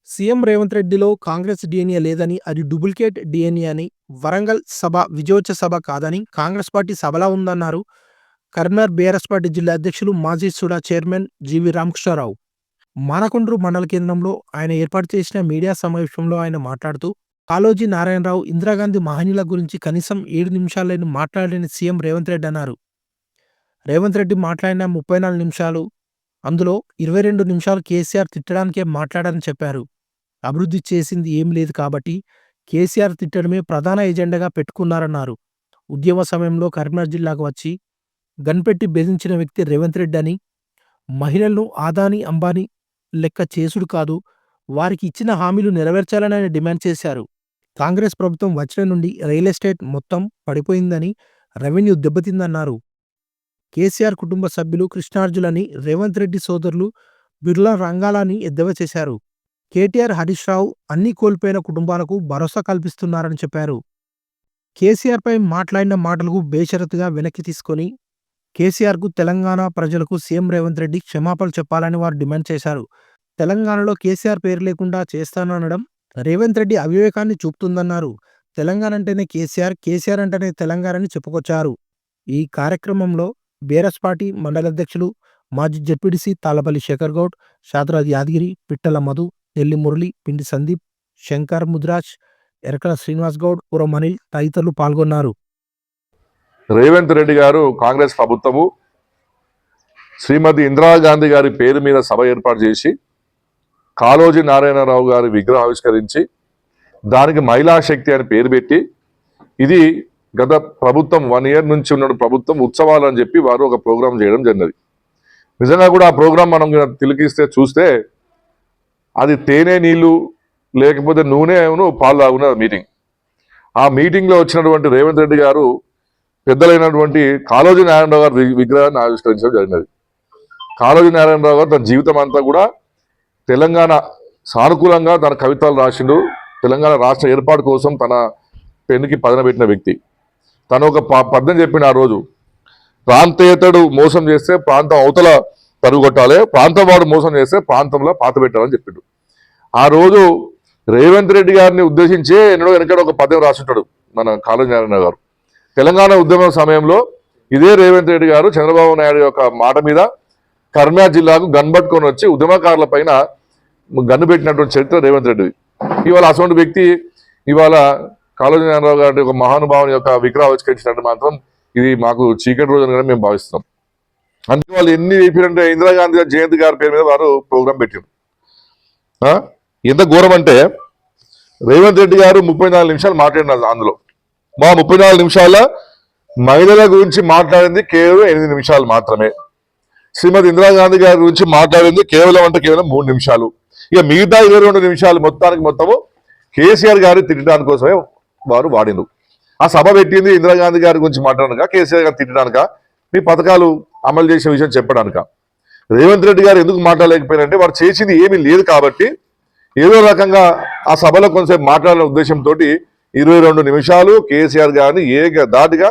CM Revanth రెడ్డిలో Congress DNA లేదని, అది duplicate DNA అని, వరంగల్ సభ విజయోత్సవ సభ కాదని కాంగ్రెస్ పార్టీ సభలా ఉందన్నారు కరీంనగర్ బీఆర్ఎస్ పార్టీ జిల్లా అధ్యక్షులు, మాజీ సుడా చైర్మన్ జీవీ రామకృష్ణారావు. మానకొండూరు మండల కేంద్రంలో ఆయన ఏర్పాటు చేసిన మీడియా సమావేశంలో ఆయన మాట్లాడుతూ, కాళోజీ నారాయణరావు, ఇందిరాగాంధీ మహనీయుల గురించి కనీసం 7 నిమిషాలైనా మాట్లాడని సీఎం రేవంత్ రెడ్డి అన్నారు. రేవంత్ రెడ్డి మాట్లాడిన 34 నిమిషాలు, అందులో 22 నిమిషాలు కేసీఆర్ తిట్టడానికే మాట్లాడారని చెప్పారు. అభివృద్ధి చేసింది ఏం లేదు కాబట్టి కేసీఆర్ తిట్టడమే ప్రధాన ఎజెండాగా పెట్టుకున్నారన్నారు. ఉద్యమ సమయంలో కరీంనగర్ జిల్లాకు వచ్చి గన్పెట్టి బెదిరించిన వ్యక్తి రేవంత్ రెడ్డి అని, మహిళలను ఆదాని అంబానీ లెక్క చేసుడు కాదు, వారికి ఇచ్చిన హామీలు నెరవేర్చాలని ఆయన డిమాండ్ చేశారు. కాంగ్రెస్ ప్రభుత్వం వచ్చిన నుండి రియల్ ఎస్టేట్ మొత్తం పడిపోయిందని, రెవెన్యూ దెబ్బతిందన్నారు. కేసీఆర్ కుటుంబ సభ్యులు కృష్ణార్జులని, రేవంత్ రెడ్డి సోదరులు బిర్లా రంగాలని ఎద్దేవా చేశారు. కేటీఆర్, హరీష్ రావు అన్నీ కోల్పోయిన కుటుంబాలకు భరోసా కల్పిస్తున్నారని చెప్పారు. కేసీఆర్పై మాట్లాడిన మాటలకు బేషరతుగా వెనక్కి తీసుకొని కేసీఆర్కు, తెలంగాణ ప్రజలకు సీఎం రేవంత్ రెడ్డి క్షమాపణలు చెప్పాలని వారు డిమాండ్ చేశారు. తెలంగాణలో కేసీఆర్ పేరు లేకుండా చేస్తాననడం రేవంత్ రెడ్డి అవివేకాన్ని చూపుతుందన్నారు. తెలంగాణ అంటేనే కేసీఆర్, కేసీఆర్ అంటేనే తెలంగాణ అని చెప్పుకొచ్చారు. ఈ కార్యక్రమంలో బీఆర్ఎస్ పార్టీ మండల అధ్యక్షులు, మాజీ జెడ్పీటీసీ తాళ్లపల్లి శేఖర్ గౌడ్, షాద్రాజ్ యాదగిరి, పిట్టల మధు, నెల్లి మురళి, పిండి సందీప్, శంకర్ ముద్రాజ్, ఎరకల శ్రీనివాస్ గౌడ్, పురం అనిల్ తదితరులు పాల్గొన్నారు. రేవంత్ రెడ్డి గారు కాంగ్రెస్ ప్రభుత్వము శ్రీమతి ఇందిరాగాంధీ గారి పేరు మీద సభ ఏర్పాటు చేసి కాళోజీ నారాయణరావు గారి విగ్రహం ఆవిష్కరించి దానికి మహిళా శక్తి అని పేరు పెట్టి, ఇది గత ప్రభుత్వం 1 year నుంచి ఉన్న ప్రభుత్వం ఉత్సవాలు అని చెప్పి వారు ఒక ప్రోగ్రాం చేయడం జరిగినది. నిజంగా కూడా ఆ ప్రోగ్రాం మనం తిలకిస్తే చూస్తే అది తేనె నీళ్లు లేకపోతే నూనెను పాలు తాగున్న మీటింగ్. ఆ మీటింగ్లో వచ్చినటువంటి రేవంత్ రెడ్డి గారు పెద్దలైనటువంటి కాళోజీ నారాయణరావు గారి విగ్రహాన్ని ఆవిష్కరించడం జరిగినది. కాళోజీ నారాయణరావు గారు తన జీవితం అంతా కూడా తెలంగాణ సానుకూలంగా తన కవితలు రాసిండు. తెలంగాణ రాష్ట్ర ఏర్పాటు కోసం తన పెన్నుకి పదన పెట్టిన వ్యక్తి. తను ఒక పద్యం చెప్పిన ఆ రోజు, ప్రాంతేతడు మోసం చేస్తే ప్రాంతం అవతల పరుగుకొట్టాలి, ప్రాంతం వాడు మోసం చేస్తే ప్రాంతంలో పాత పెట్టాలని చెప్పిండు. ఆ రోజు రేవంత్ రెడ్డి గారిని ఉద్దేశించి ఎన్నడో వెనకడ ఒక పద్యం రాసుంటాడు మన కాళోజీ నారాయణ గారు. తెలంగాణ ఉద్యమం సమయంలో ఇదే రేవంత్ రెడ్డి గారు చంద్రబాబు నాయుడు యొక్క మాట మీద కరీంనగర్ జిల్లాకు గన్ పట్టుకొని వచ్చి ఉద్యమకారుల పైన గన్ను పెట్టినటువంటి చరిత్ర రేవంత్ రెడ్డిది. ఇవాళ అటువంటి వ్యక్తి ఇవాళ కాళోజీ నారాయణరావు గారి ఒక మహానుభావుని యొక్క విగ్రహం ఆవిష్కరించినట్టు మాత్రం ఇది మాకు చీకటి రోజు అని మేము భావిస్తున్నాం. అందుకే వాళ్ళు ఎన్ని చెప్పారంటే ఇందిరాగాంధీ జయంతి గారి పేరు మీద వారు ప్రోగ్రాం పెట్టారు. ఎంత ఘోరం అంటే రేవంత్ రెడ్డి గారు 34 నిమిషాలు మాట్లాడినారు. అందులో మా 34 నిమిషాల మహిళల గురించి మాట్లాడింది కేవలం 8 నిమిషాలు మాత్రమే. శ్రీమతి ఇందిరాగాంధీ గారి గురించి మాట్లాడింది కేవలం 3 నిమిషాలు. ఇక మిగతా 22 నిమిషాలు మొత్తము కేసీఆర్ గారి తిట్టడానికి కోసమే వారు వాడిను. ఆ సభ పెట్టింది ఇందిరాగాంధీ గారి గురించి మాట్లాడక, కేసీఆర్ గారు తిట్టడానిక, మీ పథకాలు అమలు చేసే విషయం చెప్పడానిక. రేవంత్ రెడ్డి గారు ఎందుకు మాట్లాడలేకపోయారంటే వారు చేసింది ఏమీ లేదు కాబట్టి ఏదో రకంగా ఆ సభలో కొంతసేపు మాట్లాడిన ఉద్దేశంతో 22 నిమిషాలు కేసీఆర్ గారిని దాటిగా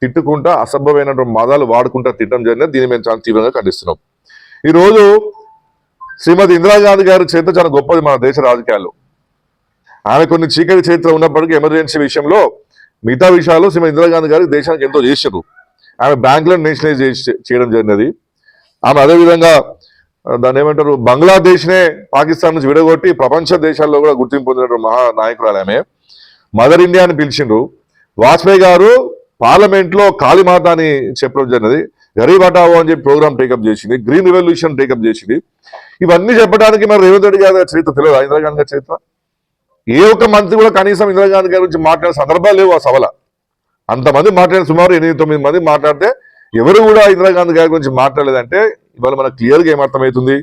తిట్టుకుంటా అసభ్యమైనటువంటి మాదాలు వాడుకుంటా తిట్టడం జరిగినది. దీన్ని మేము చాలా తీవ్రంగా ఖండిస్తున్నాం. ఈరోజు శ్రీమతి ఇందిరాగాంధీ గారి చరిత్ర చాలా గొప్పది మన దేశ రాజకీయాల్లో. ఆమె కొన్ని చీకటి చరిత్ర ఉన్నప్పటికీ ఎమర్జెన్సీ విషయంలో మిగతా విషయాల్లో శ్రీమతి ఇందిరాగాంధీ గారు దేశానికి ఎంతో చేశారు. ఆమె బ్యాంకులను నేషనలైజ్ చేయడం జరిగినది. ఆమె అదేవిధంగా దాన్ని ఏమంటారు, బంగ్లాదేశ్నే పాకిస్తాన్ నుంచి విడగొట్టి ప్రపంచ దేశాల్లో కూడా గుర్తింపు పొందినటువంటి మహా నాయకురాలు ఆమె. మదర్ ఇండియా అని పిలిచిండ్రు. వాజ్పేయి గారు పార్లమెంట్ లో కాళీమాత అని చెప్పడం జరిగినది. గరీబ్ హఠావో అని చెప్పి ప్రోగ్రామ్ టేకప్ చేసింది. గ్రీన్ రెవల్యూషన్ టేకప్ చేసింది. ఇవన్నీ చెప్పడానికి మరి రేవంత్ రెడ్డి గారి చరిత్ర తెలియదు, ఇందిరాగాంధీ గారి చరిత్ర. ఏ ఒక్క మంత్రి కూడా కనీసం ఇందిరాగాంధీ గారి గురించి మాట్లాడే సందర్భాలు లేవు ఆ సభలో. అంతమంది మాట్లాడిన సుమారు 8-9 మంది మాట్లాడితే ఎవరు కూడా ఇందిరాగాంధీ గారి గురించి మాట్లాడలేదంటే ఇవాళ మనకు క్లియర్గా ఏమర్థమవుతుంది,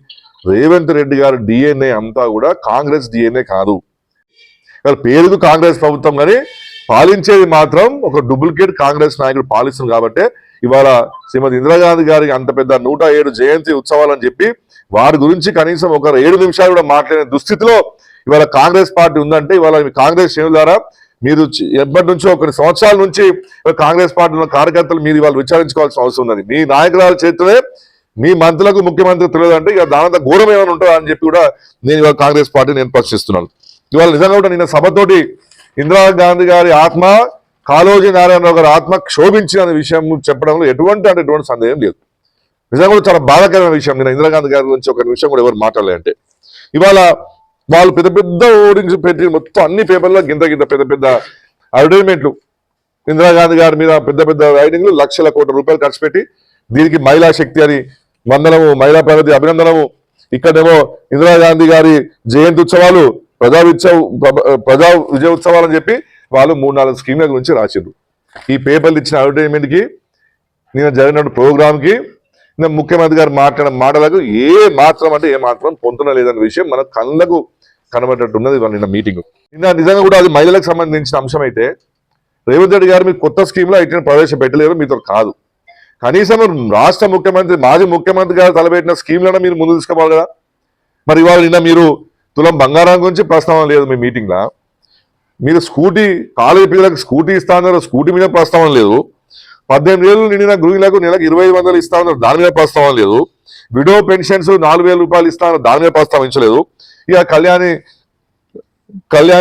రేవంత్ రెడ్డి గారి డిఎన్ఏ అంతా కూడా కాంగ్రెస్ డిఎన్ఏ కాదు. పేరుకు కాంగ్రెస్ ప్రభుత్వం కానీ పాలించేది మాత్రం ఒక డూప్లికేట్ కాంగ్రెస్ నాయకుడు పాలిస్తుంది. కాబట్టి ఇవాళ శ్రీమతి ఇందిరాగాంధీ గారికి అంత పెద్ద 107 జయంతి ఉత్సవాలని చెప్పి వారి గురించి కనీసం ఒక 7 నిమిషాలు కూడా మాట్లాడే దుస్థితిలో ఇవాళ కాంగ్రెస్ పార్టీ ఉందంటే ఇవాళ కాంగ్రెస్ శ్రేణుల ద్వారా మీరు ఎప్పటి నుంచో కొన్ని సంవత్సరాల నుంచి కాంగ్రెస్ పార్టీలో కార్యకర్తలు మీరు ఇవాళ విచారించుకోవాల్సిన అవసరం ఉన్నది. మీ నాయకురాల చరిత్రనే మీ మంత్రులకు ముఖ్యమంత్రి తెలియదు అంటే ఇక దానంత ఘోరం ఏమైనా ఉంటుందా అని చెప్పి కూడా నేను ఇవాళ కాంగ్రెస్ పార్టీ నేను ప్రశ్నిస్తున్నాను. ఇవాళ నిజంగా కూడా నిన్న సభతోటి ఇందిరాగాంధీ గారి ఆత్మ, కాళోజీ నారాయణరావు గారి ఆత్మ క్షోభించిన విషయం చెప్పడంలో ఎటువంటి సందేహం లేదు. నిజంగా కూడా చాలా బాధాకరమైన విషయం. నేను ఇందిరాగాంధీ గారి గురించి ఒక విషయం కూడా ఎవరు మాట్లాడలేదంటే, ఇవాళ వాళ్ళు పెద్ద పెద్ద ఓడింగ్స్ పెట్టి మొత్తం అన్ని పేపర్లో గింత పెద్ద పెద్ద అడ్వర్టైజ్మెంట్లు, ఇందిరాగాంధీ గారి మీద పెద్ద పెద్ద రైటింగ్లు, లక్షల కోట్ల రూపాయలు ఖర్చు పెట్టి దీనికి మహిళా శక్తి అని వందనము, మహిళా ప్రగతి అభినందనము, ఇక్కడేమో ఇందిరాగాంధీ గారి జయంతి ఉత్సవాలు, ప్రజా విజయ ఉత్సవాలు అని చెప్పి వాళ్ళు 3-4 స్కీమ్ల గురించి రాసిండ్రు. ఈ పేపర్లు ఇచ్చిన అడ్వర్టైజ్మెంట్ కి, నేను జరిగిన ప్రోగ్రామ్ కి, ముఖ్యమంత్రి గారు మాట్లాడిన మాటలకు ఏ మాత్రం పొందున లేదన్న విషయం మన కళ్ళకు కనబడ్డట్టున్నది నిన్న మీటింగ్. నిజంగా కూడా అది మహిళలకు సంబంధించిన అంశం అయితే రేవంత్ రెడ్డి గారు మీకు కొత్త స్కీమ్ లో అయితే ప్రవేశపెట్టలేరు, మీతో కాదు. కనీసం రాష్ట్ర ముఖ్యమంత్రి, మాజీ ముఖ్యమంత్రి గారు తలపెట్టిన స్కీమ్లను మీరు ముందు తీసుకోవాలి కదా. మరి ఇవాళ నిన్న మీరు తులం బంగారం గురించి ప్రస్తావన లేదు మీ మీటింగ్ లా. మీరు స్కూటీ, కాలేజీ పిల్లలకు స్కూటీ ఇస్తా ఉన్నారు, స్కూటీ మీద ప్రస్తావన లేదు. 18 ఏళ్ళు నిండిన గృహిణులకు నెలకు 2500 ఇస్తా ఉన్నారు, దాని మీద ప్రస్తావన లేదు. విడో పెన్షన్స్ 4000 రూపాయలు ఇస్తా ఉన్నారు, దాని మీద ప్రస్తావించలేదు. ఇక కళ్యాణ్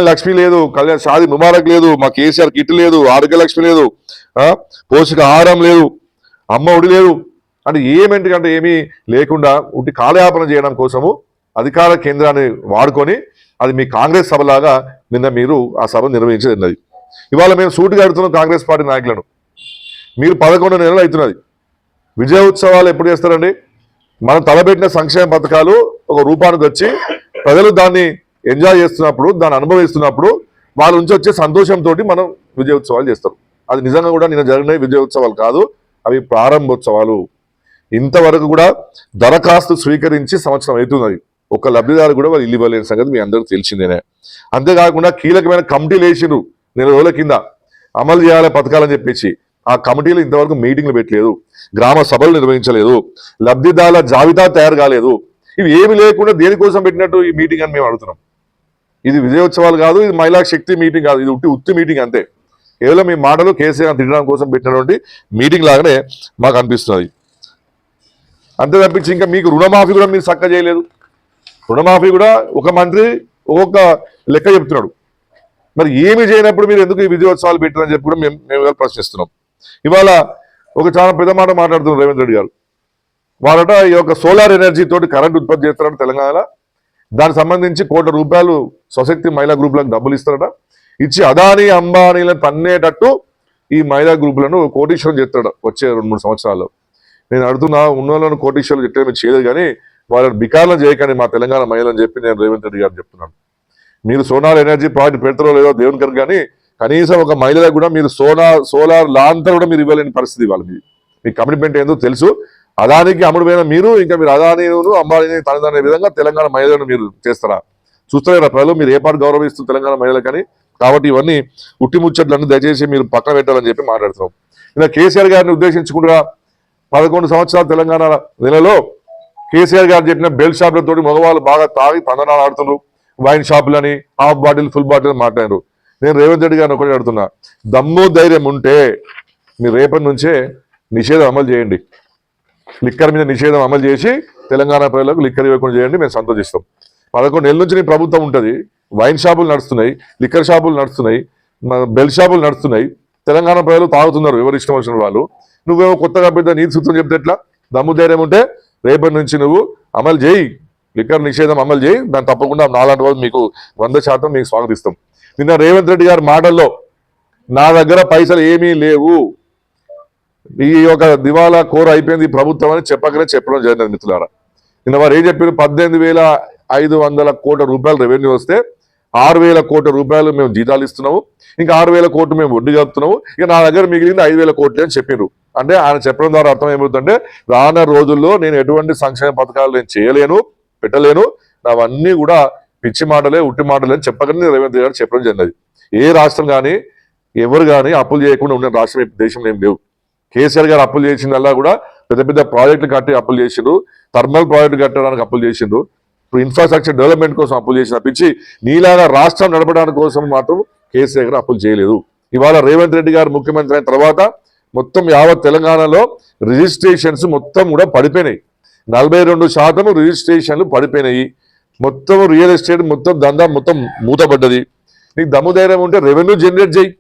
లక్ష్మి లేదు, కళ్యాణ్ షాది ముబారక్ లేదు, మా కేసీఆర్ కిట్ లేదు, ఆరోగ్య లక్ష్మి లేదు, పోషక ఆహారం లేదు, అమ్మ ఒడి లేదు అంటే ఏమేంటికంటే ఏమీ లేకుండా ఉట్టి కాలయాపన చేయడం కోసము అధికార కేంద్రాన్ని వాడుకొని అది మీ కాంగ్రెస్ సభలాగా నిన్న మీరు ఆ సభ నిర్వహించేది. ఇవాళ మేము సూటిగా అడుగుతున్నాం కాంగ్రెస్ పార్టీ నాయకులను, మీరు 11 నెలలు అవుతున్నది, విజయ ఉత్సవాలు ఎప్పుడు చేస్తారండి? మనం తలపెట్టిన సంక్షేమ పథకాలు ఒక రూపానికి వచ్చి ప్రజలు దాన్ని ఎంజాయ్ చేస్తున్నప్పుడు, దాన్ని అనుభవిస్తున్నప్పుడు వాళ్ళ నుంచి వచ్చే సంతోషంతో మనం విజయ ఉత్సవాలు చేస్తారు. అది నిజంగా కూడా నిన్న జరిగిన విజయ ఉత్సవాలు కాదు, అవి ప్రారంభోత్సవాలు. ఇంతవరకు కూడా దరఖాస్తు స్వీకరించి సంవత్సరం అవుతున్నది, ఒక లబ్ధిదారు కూడా వాళ్ళు ఇల్లు ఇవ్వలేని సంగతి మీ అందరికీ తెలిసిందేనే. అంతేకాకుండా కీలకమైన కమిటీలు వేసిరు, 4 రోజుల కింద అమలు చేయాలి పథకాలని చెప్పేసి. ఆ కమిటీలు ఇంతవరకు మీటింగ్లు పెట్టలేదు, గ్రామ సభలు నిర్వహించలేదు, లబ్ధిదారుల జాబితా తయారు కాలేదు. ఇవి ఏమి లేకుండా దేనికోసం పెట్టినట్టు ఈ మీటింగ్ అని మేము అడుగుతున్నాం. ఇది విజయోత్సవాలు కాదు, ఇది మహిళా శక్తి మీటింగ్ కాదు, ఇది ఉత్తి మీటింగ్ అంతే. కేవలం మీ మాటలు కేసీఆర్ తినడం కోసం పెట్టినటువంటి మీటింగ్ లాగానే మాకు అనిపిస్తున్నది. అంతే తప్పించి ఇంకా మీకు రుణమాఫీ కూడా మీరు చక్కగా చేయలేదు. రుణమాఫీ కూడా ఒక మంత్రి ఒక్కొక్క లెక్క చెప్తున్నాడు. మరి ఏమి చేయనప్పుడు మీరు ఎందుకు ఈ విజయోత్సవాలు పెట్టారని చెప్పి కూడా మేము ప్రశ్నిస్తున్నాం. ఇవాళ ఒక చాలా పెద్ద మాట మాట్లాడుతున్నారు రేవంత్ రెడ్డి గారు. వాళ్ళట ఈ యొక్క సోలార్ ఎనర్జీ తోటి కరెంట్ ఉత్పత్తి చేస్తారట తెలంగాణలో. దానికి సంబంధించి ₹1,00,00,000 స్వశక్తి మహిళా గ్రూపులకు డబ్బులు ఇస్తారట. ఇచ్చి అదానీ అంబానీలను తన్నేటట్టు ఈ మహిళా గ్రూపులను కోటీశ్వరం చేస్తాడు వచ్చే 2-3 సంవత్సరాల్లో. నేను అడుగుతున్నా, ఉన్నోళ్ళను కోటీశ్వరం చెట్టే మీరు చేయలేదు కానీ వాళ్ళని బికార్లను చేయకండి మా తెలంగాణ మహిళని చెప్పి నేను రేవంత్ రెడ్డి గారు చెప్తున్నాను. మీరు సోలార్ ఎనర్జీ ప్రాజెక్ట్ పెడతారో లేదో దేవుని కనుక, కానీ కనీసం ఒక మహిళలకు కూడా మీరు సోలార్ లాంతా కూడా మీరు ఇవ్వలేని పరిస్థితి ఇవ్వాలి. మీ కమిట్మెంట్ ఏందో తెలుసు. అదానికి అమ్ముడుపోయిన మీరు ఇంకా మీరు అదానీను అంబానీని తనదనే విధంగా తెలంగాణ మహిళలను మీరు చేస్తారా? చూస్తారా ప్రజలు మీరు ఏ పాటు గౌరవిస్తూ తెలంగాణ మహిళలకని? కాబట్టి ఇవన్నీ ఉట్టి ముచ్చట్లన్నీ దయచేసి మీరు పక్కన పెట్టాలని చెప్పి మాట్లాడుతున్నాం. ఇలా కేసీఆర్ గారిని ఉద్దేశించకుండా 11 సంవత్సరాల తెలంగాణ నెలలో కేసీఆర్ గారు చెప్పిన బెల్ట్ షాపులతో మగవాళ్ళు బాగా తాగి తందనాలు ఆడుతున్నారు, వైన్ షాపులని, హాఫ్ బాటిల్ ఫుల్ బాటిల్ మాట్లాడారు. నేను రేవంత్ రెడ్డి గారిని ఒకటి అడుగుతున్నా, దమ్ము ధైర్యం ఉంటే మీరు రేపటి నుంచే నిషేధం అమలు చేయండి. లిక్కర్ మీద నిషేధం అమలు చేసి తెలంగాణ ప్రజలకు లిక్కర్ ఇవ్వకుండా చేయండి, మేము సంతోషిస్తాం. 11 నెలల నుంచి నీ ప్రభుత్వం ఉంటుంది, వైన్ షాపులు నడుస్తున్నాయి, లిక్కర్ షాపులు నడుస్తున్నాయి, బెల్ట్ షాపులు నడుస్తున్నాయి, తెలంగాణ ప్రజలు తాగుతున్నారు ఎవరు ఇష్టం వచ్చిన వాళ్ళు. నువ్వేమో కొత్తగా పెద్ద నీతి సూత్రం చెప్తే ఎట్లా? దమ్ము ధైర్యం ఉంటే రేపటి నుంచి నువ్వు అమలు చేయి, లిక్కర్ నిషేధం అమలు చేయి. దాన్ని తప్పకుండా నాలాంటి వాళ్ళు మీకు 100% మీకు స్వాగతిస్తాం. నిన్న రేవంత్ రెడ్డి గారి మాటల్లో నా దగ్గర పైసలు ఏమీ లేవు, ఈ యొక్క దివాలా కోర అయిపోయింది ప్రభుత్వం అని చెప్పడం జరిగింది మిత్రులారా. నిన్న వారు ఏం చెప్పారు? 18,500 కోట్ల రూపాయలు రెవెన్యూ వస్తే 6,000 కోట్ల రూపాయలు మేము జీతాలు ఇస్తున్నాము, ఇంకా 6,000 కోట్లు మేము వడ్డీ కలుపుతున్నాము, ఇక నా దగ్గర మిగిలింది 5,000 కోట్లు అని చెప్పారు. అంటే ఆయన చెప్పడం ద్వారా అర్థం ఏమవుతుందంటే రానున్న రోజుల్లో నేను ఎటువంటి సంక్షేమ పథకాలు నేను చేయలేను, పెట్టలేను, అవన్నీ కూడా పిచ్చి మాటలే, ఉట్టి మాటలే అని చెప్పగానే రేవంత్ గారు చెప్పడం జరిగినది. ఏ రాష్ట్రం కానీ ఎవరు కానీ అప్పులు చేయకుండా ఉన్న రాష్ట్రం దేశంలో ఏం లేవు. కేసీఆర్ గారు అప్పులు చేసిందల్లా కూడా పెద్ద పెద్ద ప్రాజెక్టులు కట్టి అప్పులు చేసిండ్రు, థర్మల్ ప్రాజెక్టు కట్టడానికి అప్పులు చేసిండ్రు, ఇప్పుడు ఇన్ఫ్రాస్ట్రక్చర్ డెవలప్మెంట్ కోసం అప్పులు చేసిన పిచ్చి నీలాగా రాష్ట్రం నడపడానికి కోసం మాత్రం కేసీఆర్ గారు అప్పులు చేయలేదు. ఇవాళ రేవంత్ రెడ్డి గారు ముఖ్యమంత్రి అయిన తర్వాత మొత్తం యావత్ తెలంగాణలో రిజిస్ట్రేషన్స్ మొత్తం కూడా పడిపోయినాయి. 42% రిజిస్ట్రేషన్లు పడిపోయినాయి. మొత్తం రియల్ ఎస్టేట్ మొత్తం దందా మొత్తం మూతపడ్డది. నీకు దమ్ము ధైర్యం ఉంటే రెవెన్యూ జనరేట్ చేయి,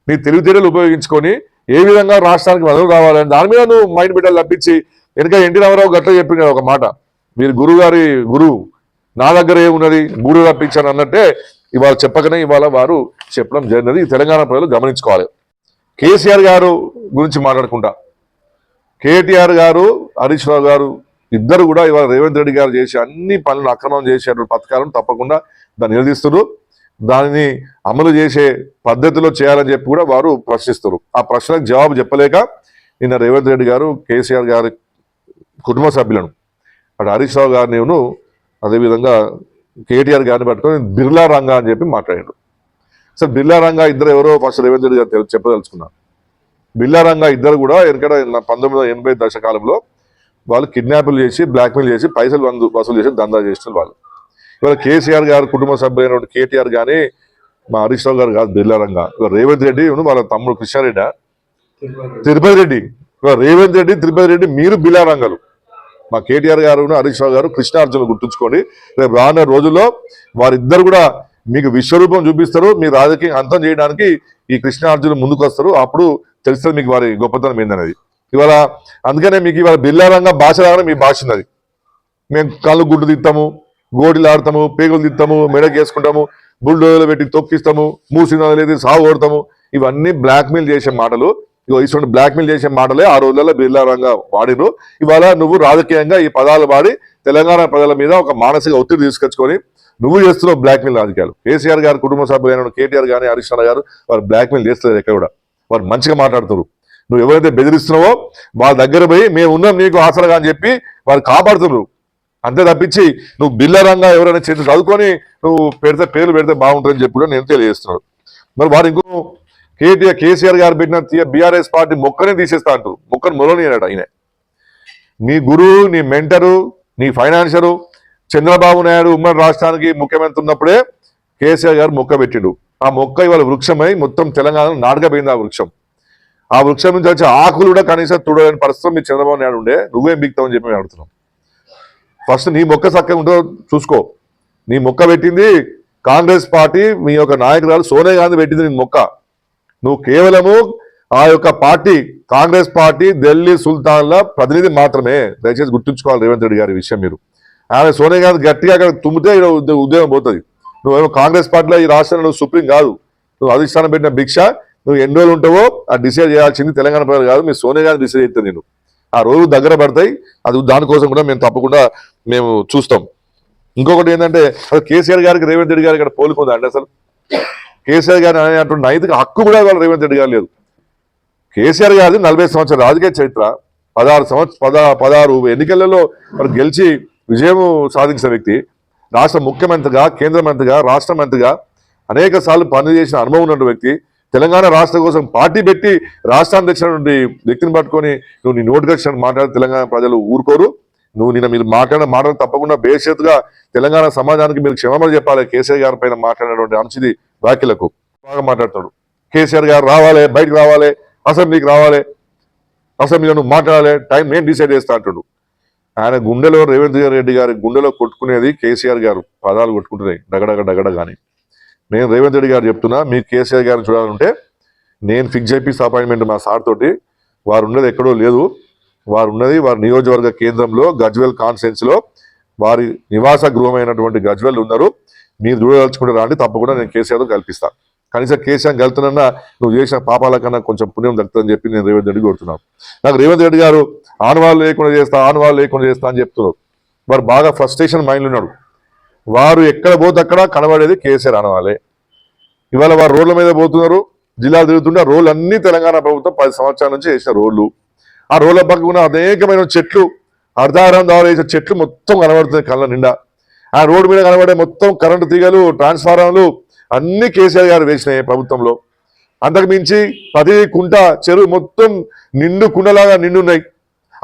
నీ తెలివితేటలు ఉపయోగించుకొని ఏ విధంగా రాష్ట్రానికి వదలు రావాలని దాని మీద నువ్వు మైండ్ పెట్టాలి తప్పించి వెనక ఎన్టీ రామారావు గట్ల చెప్పిన ఒక మాట, మీరు గురువు నా దగ్గర ఏమున్నది మూడు తప్పించాను అన్నట్టే ఇవాళ చెప్పకనే ఇవాళ వారు చెప్పడం జరిగినది. తెలంగాణ ప్రజలు గమనించుకోవాలి. కేసీఆర్ గారు గురించి మాట్లాడుకుంటా, కేటీఆర్ గారు హరీష్ రావు గారు ఇద్దరు కూడా ఇవాళ రేవంత్ రెడ్డి గారు చేసే అన్ని పనులు అక్రమం చేసేటువంటి పథకాలను తప్పకుండా దాన్ని నిలదీస్తున్నారు. దానిని అమలు చేసే పద్ధతిలో చేయాలని చెప్పి కూడా వారు ప్రశ్నిస్తారు. ఆ ప్రశ్నకు జవాబు చెప్పలేక నిన్న రేవంత్ రెడ్డి గారు కేసీఆర్ గారి కుటుంబ సభ్యులను అటు హరీష్ రావు గారిని అదేవిధంగా కేటీఆర్ గారిని పట్టుకొని బిర్లా రంగా అని చెప్పి మాట్లాడారు. సార్ బిర్లా రంగా ఇద్దరు ఎవరో ఫస్ట్ రేవంత్ రెడ్డి గారు చెప్పదలుచుకున్నారు. బిర్లా రంగా ఇద్దరు కూడా ఎందుకంటే 1980 దశకాలంలో వాళ్ళు కిడ్నాపులు చేసి బ్లాక్మెయిల్ చేసి పైసలు వసూలు చేసి దందా చేసిన వాళ్ళు. ఇవాళ కేసీఆర్ గారు కుటుంబ సభ్యులైన కేటీఆర్ కానీ మా హరీష్ రావు గారు కాదు బిర్లా రంగా. ఇవాళ రేవంత్ రెడ్డి వాళ్ళ తమ్ముడు కృష్ణారెడ్డి తిరుపతి రెడ్డి, ఇవాళ రేవంత్ రెడ్డి తిరుపతి రెడ్డి మీరు బిర్లా రంగాలు. మా కేటీఆర్ గారు హరీష్ రావు గారు కృష్ణార్జును గుర్తుంచుకోండి. రేపు రానున్న రోజుల్లో వారిద్దరు కూడా మీకు విశ్వరూపం చూపిస్తారు. మీ రాజకీయం అంతం చేయడానికి ఈ కృష్ణార్జును ముందుకు వస్తారు. అప్పుడు తెలుస్తుంది మీకు వారి గొప్పతనం ఏందనేది. ఇవాళ అందుకనే మీకు ఇవాళ బిల్లారంగా భాష రాగానే మీ భాష ఉన్నది. మేము కళ్ళు గుడ్డు తిత్తాము, గోడీలు ఆడతాము, పేగులు తిత్తాము, మెడకి వేసుకుంటాము, బుల్డోజర్లు పెట్టి తొక్కిస్తాము, మూసిన లేదు సాగు కొడతాము. ఇవన్నీ బ్లాక్మెయిల్ చేసే మాటలు. ఇటువంటి బ్లాక్మెయిల్ చేసే మాటలే ఆ రోజులలో బిర్లారంగా వాడిరు. ఇవాళ నువ్వు రాజకీయంగా ఈ పదాలు వాడి తెలంగాణ ప్రజల మీద ఒక మానసిక ఒత్తిడి తీసుకొచ్చుకొని నువ్వు చేస్తున్నావు బ్లాక్మెయిల్ రాజకీయాలు. కేసీఆర్ గారు కుటుంబ సభ్యులైన కేటీఆర్ కానీ హరీష్ రావు గారు వారు బ్లాక్మెయిల్ చేస్తారు. ఎక్కడ కూడా వారు మంచిగా మాట్లాడుతున్నారు. నువ్వు ఎవరైతే బెదిరిస్తున్నావో వాళ్ళ దగ్గర పోయి మేము ఉన్నాం నీకు ఆసరగా అని చెప్పి వారు కాపాడుతున్నారు. అంతే తప్పించి నువ్వు బిల్లరంగా ఎవరైనా చేసి చదువుకొని నువ్వు పేర్లు పెడితే బాగుంటుందని చెప్పి కూడా నేను తెలియజేస్తున్నాడు. మరి వారు ఇంకో కేసీఆర్ గారు పెట్టిన బీఆర్ఎస్ పార్టీ మొక్కనే తీసేస్తా అంటారు. మొక్కను మొదలనియనట ఆయన. నీ గురువు, నీ మెంటరు, నీ ఫైనాన్షియరు చంద్రబాబు నాయుడు ఉమ్మడి రాష్ట్రానికి ముఖ్యమంత్రి ఉన్నప్పుడే కేసీఆర్ గారు మొక్క పెట్టిండు. ఆ మొక్క ఇవాళ వృక్షమై మొత్తం తెలంగాణలో నాటకపోయింది. ఆ వృక్షం నుంచి వచ్చే ఆకులు కూడా కనీసం తుడలేని పరిస్థితి మీ చంద్రబాబు నాయుడు ఉండే. నువ్వేం బిక్తావని చెప్పి మేము అడుగుతున్నాం. ఫస్ట్ నీ మొక్క చక్కగా ఉంటుందో చూసుకో. నీ మొక్క పెట్టింది కాంగ్రెస్ పార్టీ, మీ యొక్క నాయకురాలు సోనియా గాంధీ పెట్టింది నీ మొక్క. నువ్వు కేవలము ఆ యొక్క పార్టీ కాంగ్రెస్ పార్టీ ఢిల్లీ సుల్తాన్ల ప్రతినిధి మాత్రమే. దయచేసి గుర్తుంచుకోవాలి రేవంత్ రెడ్డి గారి విషయం. మీరు ఆమె సోనియా గాంధీ గట్టిగా అక్కడ తుమ్మితే ఉద్యోగం పోతుంది. నువ్వేమో కాంగ్రెస్ పార్టీలో ఈ రాష్ట్రంలో నువ్వు సుప్రీం కాదు. నువ్వు అధిష్టానం పెట్టిన భిక్ష. నువ్వు ఎన్ని రోజులు ఉంటావో ఆ డిసైడ్ చేయాల్సింది తెలంగాణ ప్రజలు కాదు, మీ సోనియా గాంధీ డిసైడ్ చేస్తే నేను ఆ రోజు దగ్గర పడతాయి. అది దానికోసం కూడా మేము తప్పకుండా మేము చూస్తాం. ఇంకొకటి ఏంటంటే అసలు కేసీఆర్ గారికి రేవంత్ రెడ్డి గారు ఇక్కడ పోలుకుందా అంటే అసలు కేసీఆర్ గారు అనేటువంటి నైతిక హక్కు కూడా ఇవాళ రేవంత్ రెడ్డి గారు లేదు. కేసీఆర్ గారిది 40 సంవత్సరాల రాజకీయ చరిత్ర. 16 ఎన్నికలలో మరి గెలిచి విజయం సాధించిన వ్యక్తి. రాష్ట్ర ముఖ్యమంత్రిగా, కేంద్ర మంత్రిగా, రాష్ట్ర మంత్రిగా అనేక సార్లు పనిచేసిన అనుభవం ఉన్న వ్యక్తి. తెలంగాణ రాష్ట్ర కోసం పార్టీ పెట్టి రాష్ట్రాన్ని తెచ్చినటువంటి వ్యక్తిని పట్టుకొని నువ్వు నీ నోటికొచ్చిన మాట్లాడి తెలంగాణ ప్రజలు ఊరుకోరు. నువ్వు మీరు మాట్లాడిన మాటలు తప్పకుండా బేషరతుగా తెలంగాణ సమాజానికి మీరు క్షమాపణ చెప్పాలి. కేసీఆర్ గారి పైన మాట్లాడినటువంటి అనుచితి వ్యాఖ్యలకు బాగా మాట్లాడతాడు. కేసీఆర్ గారు రావాలి, బయటకు రావాలి, అసెంబ్లీకి రావాలి, అసెంబ్లీలో నువ్వు మాట్లాడాలి, టైం నేను డిసైడ్ చేస్తా అంటాడు. ఆయన గుండెలో రేవంత్ రెడ్డి గారి గుండెలో కొట్టుకునేది కేసీఆర్ గారు పదాలు కొట్టుకుంటున్నాయి డగడగ కానీ. నేను రేవంత్ రెడ్డి గారు చెప్తున్నా, మీకు కేసీఆర్ గారిని చూడాలంటే నేను ఫిక్స్ చేపిస్తా అపాయింట్మెంట్ మా సార్ తోటి. వారు ఉన్నది ఎక్కడో లేదు, వారు ఉన్నది వారి నియోజకవర్గ కేంద్రంలో గజ్వెల్ కాన్స్టిట్యున్సీలో వారి నివాస గృహమైనటువంటి గజ్వెల్ ఉన్నారు. మీరు చూడదలుచుకుంటే రాండి, తప్పకుండా నేను కేసీఆర్తో కల్పిస్తాను. కనీసం కేసీఆర్ కలుతున్నా నువ్వు చేసిన పాపాల కన్నా కొంచెం పుణ్యం దక్కుతుందని చెప్పి నేను రేవంత్ రెడ్డి కోరుతున్నాను. నాకు రేవంత్ రెడ్డి గారు ఆనవాళ్ళు లేకుండా చేస్తా అని చెప్తున్నారు. వారు బాగా ఫ్రస్ట్రేషన్ మైండ్లో ఉన్నాడు. వారు ఎక్కడ పోతే అక్కడ కనబడేది కేసీఆర్ ఆనవాళ్ళే. ఇవాళ వారు రోడ్ల మీద పోతున్నారు, జిల్లాలు తిరుగుతుంటే రోడ్లు అన్ని తెలంగాణ ప్రభుత్వం 10 సంవత్సరాల నుంచి వేసిన రోడ్లు. ఆ రోడ్ల పక్కన ఉన్న అనేకమైన చెట్లు, అర్ధారం ద్వారా వేసే చెట్లు మొత్తం కనబడుతుంది కళ్ళ నిండా. ఆ రోడ్డు మీద కనబడే మొత్తం కరెంటు తీగలు, ట్రాన్స్ఫార్మర్లు అన్ని కేసీఆర్ గారు వేసినాయి ప్రభుత్వంలో. అంతకు మించి ప్రతి కుంట చెరువు మొత్తం నిండు కుండలాగా నిండున్నాయి.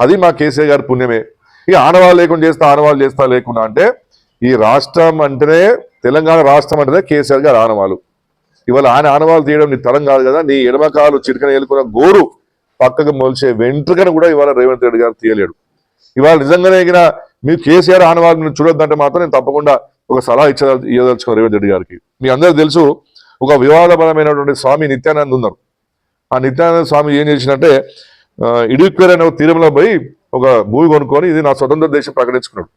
అది మా కేసీఆర్ గారి పుణ్యమే. ఇక ఆనవాళ్ళు చేస్తా లేకుండా అంటే ఈ రాష్ట్రం అంటేనే, తెలంగాణ రాష్ట్రం అంటేనే కేసీఆర్ గారు ఆనవాళ్ళు. ఇవాళ ఆయన ఆనవాళ్ళు తీయడం నీ తరం కాదు కదా. నీ ఎడమకాలు చిటికన ఏలుకున్న గోరు పక్కకు మొలిచే వెంట్రుకను కూడా ఇవాళ రేవంత్ రెడ్డి గారు తీయలేడు. ఇవాళ నిజంగానే మీరు కేసీఆర్ ఆనవాళ్ళని చూడొద్దంటే మాత్రం నేను తప్పకుండా ఒక సలహా ఇవ్వదలుచుకున్నాను రేవంత్ రెడ్డి గారికి. మీ అందరికీ తెలుసు, ఒక వివాదపరమైనటువంటి స్వామి నిత్యానంద్ ఉన్నారు. ఆ నిత్యానంద స్వామి ఏం చేసినట్టే ఇడుక్వేర్ అనే తీరంలో పోయి ఒక భూమి కొనుక్కొని ఇది నా స్వతంత్ర దేశం ప్రకటించుకున్నాడు.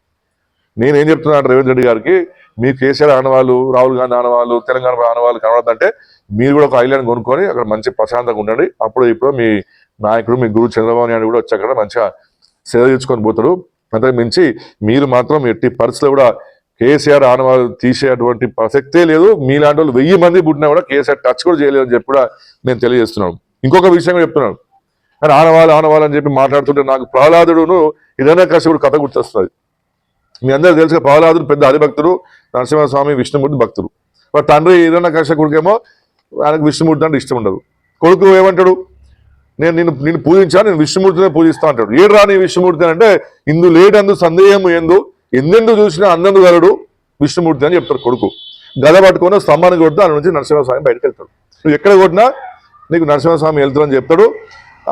నేనేం చెప్తున్నాను రేవంత్ రెడ్డి గారికి, మీ కేసీఆర్ ఆనవాళ్ళు, రాహుల్ గాంధీ ఆనవాళ్ళు, తెలంగాణ ఆనవాళ్ళు కనబడదంటే మీరు కూడా ఒక ఐలాండ్ కొనుక్కొని అక్కడ మంచి ప్రశాంతంగా ఉండండి. అప్పుడు ఇప్పుడు మీ నాయకుడు, మీ గురువు చంద్రబాబు నాయుడు కూడా వచ్చి అక్కడ మంచిగా సేవ తెచ్చుకొని పోతారు. అంతకు మించి మీరు మాత్రం ఎట్టి పరిస్థితుల్లో కూడా కేసీఆర్ ఆనవాళ్ళు తీసేటువంటి ప్రసక్తే లేదు. మీలాంటి వాళ్ళు 1000 మంది పుట్టినా కూడా కేసీఆర్ టచ్ కూడా చేయలేదు అని చెప్పి కూడా నేను తెలియజేస్తున్నాను. ఇంకొక విషయం కూడా చెప్తున్నాను, కానీ ఆనవాళ్ళు అని చెప్పి మాట్లాడుతుంటే నాకు ప్రహ్లాదుడును హిరణ్యకశిపుడు కథ గుర్తొస్తుంది. మీ అందరూ తెలుసు, ప్రహ్లాదుడు పెద్ద హరిభక్తుడు, నరసింహస్వామి విష్ణుమూర్తి భక్తుడు. మరి తండ్రి హిరణ్యకశిపుడికేమో ఆయనకు విష్ణుమూర్తి అంటే ఇష్టం ఉండదు. కొడుకు ఏమంటాడు, నేను పూజించా, నేను విష్ణుమూర్తినే పూజిస్తా అంటాడు. ఏడు రాని విష్ణుమూర్తి అంటే ఇందు లేటందు సందేహం ఎందెందు చూసినా అందందు గలడు విష్ణుమూర్తి అని చెప్తారు. కొడుకు గద పట్టుకొని స్తంభాన్ని కొడితే ఆయన నుంచి నరసింహస్వామి బయటకు వెళ్తాడు. నువ్వు ఎక్కడ కొట్టినా నీకు నరసింహస్వామి వెళ్తాడని చెప్తాడు.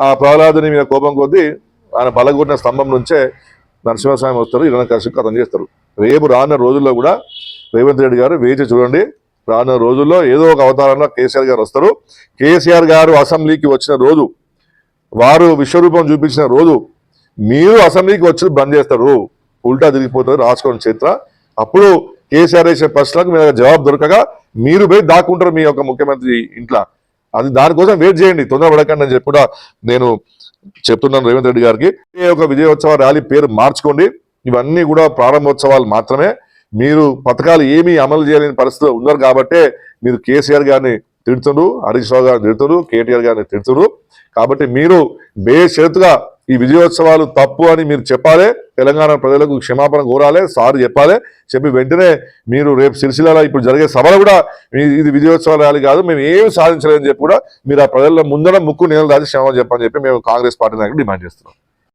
ఆ ప్రహ్లాదుని మీద కోపం కొద్దీ ఆయన పలగొట్టిన స్తంభం నుంచే నరసింహస్వామి వస్తారు, హిరణ్యకశిపుడు కథం చేస్తారు. రేపు రానున్న రోజుల్లో కూడా రేవంత్ రెడ్డి గారు వేచి చూడండి. రానున్న రోజుల్లో ఏదో ఒక అవతారంలో కేసీఆర్ గారు వస్తారు. కేసీఆర్ గారు అసెంబ్లీకి వచ్చిన రోజు, వారు విశ్వరూపం చూపించిన రోజు మీరు అసెంబ్లీకి వచ్చి బంద్ చేస్తారు, ఉల్టా తిరిగిపోతుంది రాసుకోండి చరిత్ర. అప్పుడు కేసీఆర్ వేసే ప్రశ్నలకు మీరు జవాబు దొరకగా మీరు పోయి దాక్కుంటారు మీ యొక్క ముఖ్యమంత్రి ఇంట్లో. అది దానికోసం వెయిట్ చేయండి, తొందరపడకండి అని చెప్పి కూడా నేను చెప్తున్నాను రేవంత్ రెడ్డి గారికి. ఒక విజయోత్సవ ర్యాలీ పేరు మార్చుకోండి. ఇవన్నీ కూడా ప్రారంభోత్సవాలు మాత్రమే. మీరు పథకాలు ఏమీ అమలు చేయలేని పరిస్థితిలో ఉన్నారు కాబట్టే మీరు కేసీఆర్ గారిని తిడుతున్నారు, హరీష్ రావు గారిని తిడుతున్నారు, కేటీఆర్ గారిని తిడుతున్నారు. కాబట్టి మీరు బేషరతుగా ఈ విజయోత్సవాలు తప్పు అని మీరు చెప్పాలి, తెలంగాణ ప్రజలకు క్షమాపణ కోరాలి, సార్ చెప్పాలి. చెప్పి వెంటనే మీరు రేపు సిరిసిల్లలో ఇప్పుడు జరిగే సభలో కూడా ఇది విజయోత్సవ ర్యాలీ కాదు, మేము ఏమి సాధించలేదని చెప్పి కూడా మీరు ఆ ప్రజల ముందర ముక్కు నీళ్ళు దాచి క్షమాపణ చెప్పని చెప్పి మేము కాంగ్రెస్ పార్టీ నాయకులు డిమాండ్ చేస్తున్నాం.